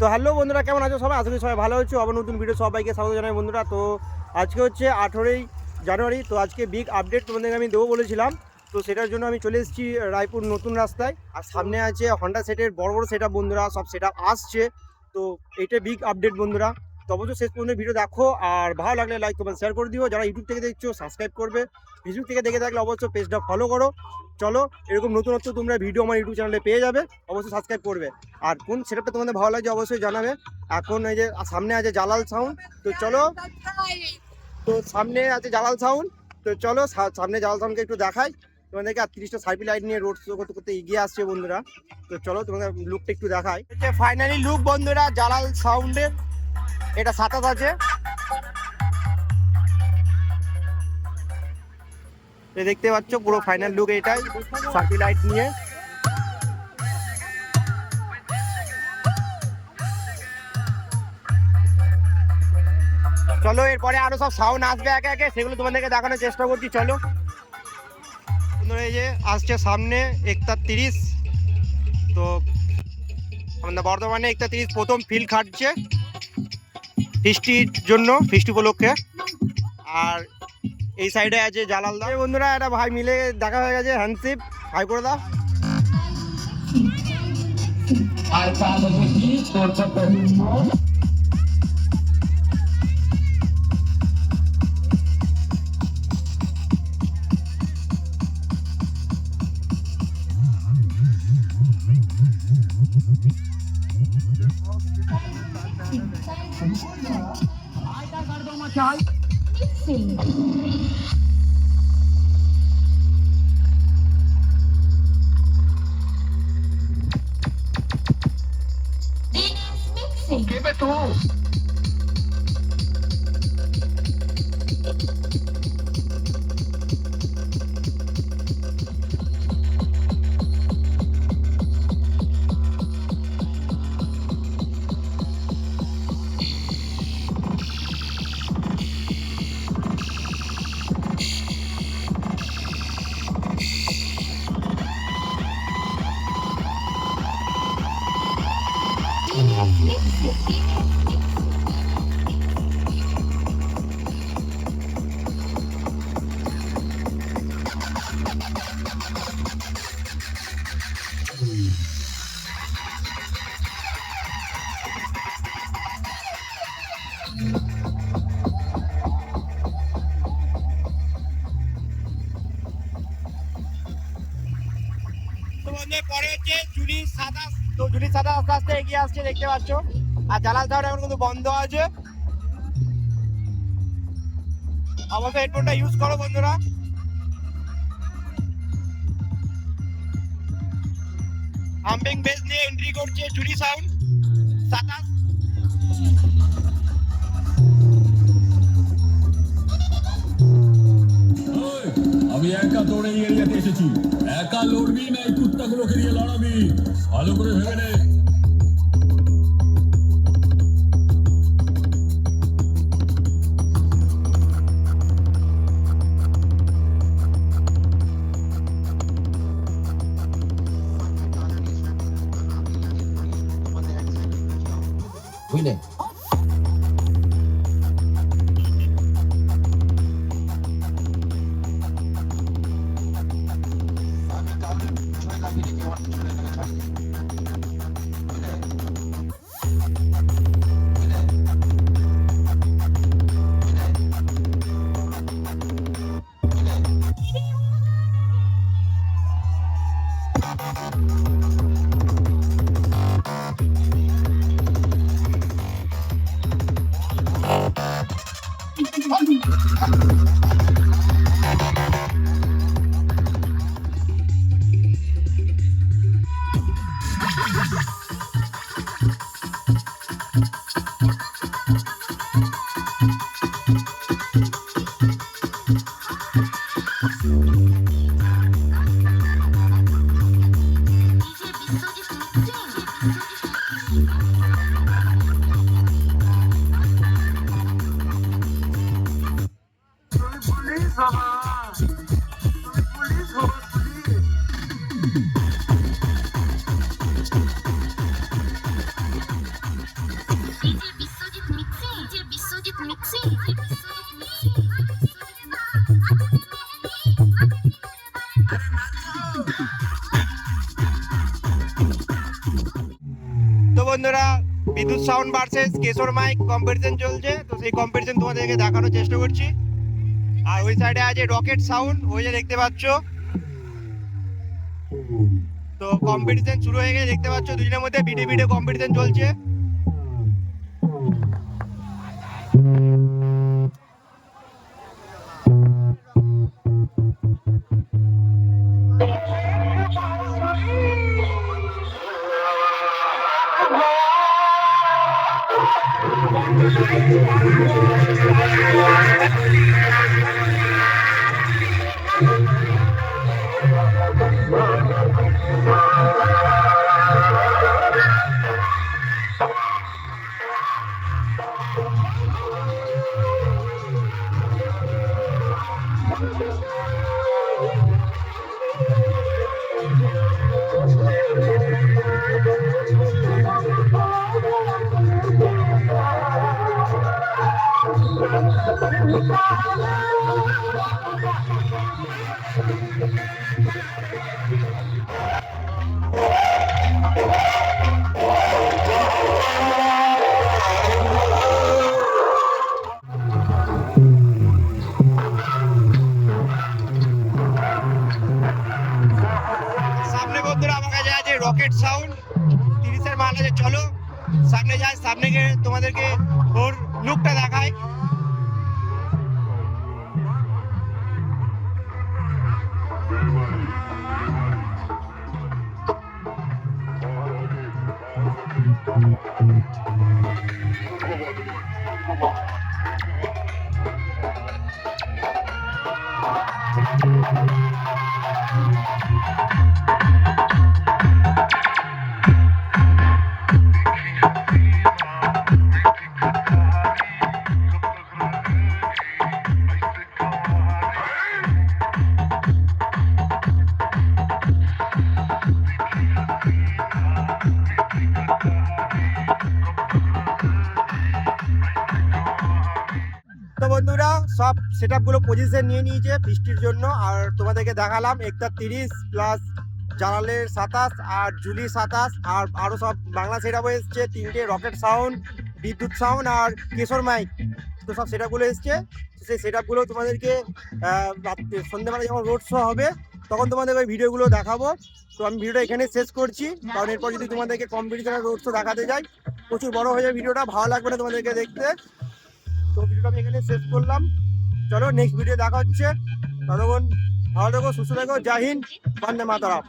তো হ্যালো বন্ধুরা, কেমন আছো সবাই? আজকে সবাই ভালো হচ্ছে। আবার নতুন ভিডিও সবাইকে স্বাগত জানাই বন্ধুরা। তো আজকে হচ্ছে 18ই জানুয়ারি। তো আজকে বিগ আপডেট তোমাদেরকে আমি দেবো বলেছিলাম। তো সেটার জন্য আমি চলে এসেছি রায়পুর নতুন রাস্তায়। আর সামনে আছে হন্ডা সেটের বড় বড় সেট আপ বন্ধুরা, সব সেট আপ আসছে। তো এটা বিগ আপডেট বন্ধুরা। তো অবশ্যই শেষ পর্যন্ত ভিডিও দেখো, আর ভালো লাগলে লাইক কমেন্ট শেয়ার করে দিও। যারা ইউটিউব থেকে দেখছো সাবস্ক্রাইব করবে, ফেসবুক থেকে দেখে থাকলে অবশ্যই পেজটা ফলো করো। চলো, এরকম নতুনত্ব তোমরা ভিডিও আমার ইউটিউব চ্যানেলে পেয়ে যাবে, অবশ্যই সাবস্ক্রাইব করবে। আর কোন সেটআপটা তোমাদের ভালো লাগছে অবশ্যই জানাবে। এখন এই যে সামনে আছে জালাল সাউন্ড, তো চলো। তো সামনে আছে জালাল সাউন্ড, তো চলো সামনে জালাল সাউন্ডকে একটু দেখাই তোমাদেরকে। আর 30টা সার্ভি লাইট নিয়ে রোড শো করতে করতে এগিয়ে আসছে বন্ধুরা। তো চলো তোমাদের লুকটা একটু দেখাই। ফাইনালি লুক বন্ধুরা জালাল সাউন্ডের, এটা 27 আছে। দেখতে পাচ্ছ পুরো ফাইনাল লুক এটাই, সার্ভি লাইট নিয়ে। চলো, এরপরে আরো সব সাউন্ড আসবে একে একে, সেগুলো তোমাদেরকে দেখানোর চেষ্টা করছি। চলো, এই যে আসছে সামনে একতা 30। তো আমাদের বর্ধমানে একতা 30 প্রথম ফিল্ড খাটছে ফিস্টির জন্য, ফিস্টি উপলক্ষে। আর এই সাইডে আছে জালালদা। বন্ধুরা একটা ভাই মিলে দেখা হয়ে গেছে, হ্যান্ডশিপ, হাই করে দাও। পরে হচ্ছে জুলি সাদা। তো জুলি সাদা আস্তে আস্তে এগিয়ে আসছে, দেখতে পাচ্ছ। আর জালাল সাউন্ড এখন কিন্তু বন্ধ আছে। অবশ্যই হেডফোনটা ইউজ করো বন্ধুরা। হাম্পিং বেস নিয়ে এন্ট্রি করছে জুলি সাউন্ড 27। আমি একা তোর এই এরিয়াতে এসেছি, একা লড়বি না এই কুত্তাগুলোকে নিয়ে লড়াবি, ভালো করে ভেবে নে। বুঝলে বন্ধুরা, বিদ্যুৎ সাউন্ড ভার্সেস কেশর মাইক কম্পিটিশন চলছে। তো সেই কম্পিটিশন তোমাদেরকে দেখানোর চেষ্টা করছি। আর ওই সাইডে আছে রকেট সাউন্ড, ওই যে দেখতে পাচ্ছ। তো কম্পিটিশন শুরু হয়ে গেছে, দেখতে পাচ্ছ দুজনের মধ্যে ভিডিও কম্পিটিশন চলছে। সামনে বন্ধুরা আমার কাছে আছে রকেট সাউন্ড 30-এর মাল আছে। চলো সামনে যাই, সামনে গিয়ে তোমাদেরকে ওর লুকটা দেখাই। তো বন্ধুরা, সব সেটআপ গুলো পজিশন নিয়ে নিয়েছে বৃষ্টির জন্য। আর তোমাদেরকে দেখালাম একটা 30 প্লাস জানালের 27 আর জুলি 27 আর আরো সব বাংলা সেটআপ এসছে। 3টে রকেট সাউন্ড, বিদ্যুৎ সাউন্ড আর কেশর মাইক। তো সব সেটআপ গুলো এসছে। সেই সেটআপ গুলো তোমাদেরকে রাত্রে সন্ধ্যেবেলা যখন রোড শো হবে তখন তোমাদের ওই ভিডিওগুলো দেখাবো। তো আমি ভিডিওটা এখানে শেষ করছি, কারণ এরপর যদি তোমাদেরকে কম্পিটিশনের রোড শো দেখাতে যাই প্রচুর বড় হয়ে যাবে ভিডিওটা, ভালো লাগবে না তোমাদেরকে দেখতে। তো ভিডিওটা আমি এখানে শেষ করলাম। চলো নেক্সট ভিডিও দেখা হচ্ছে। ততক্ষণ ভালো থেকো, সুস্থ থেকো। জয় হিন্দ, বন্দে মাতরম।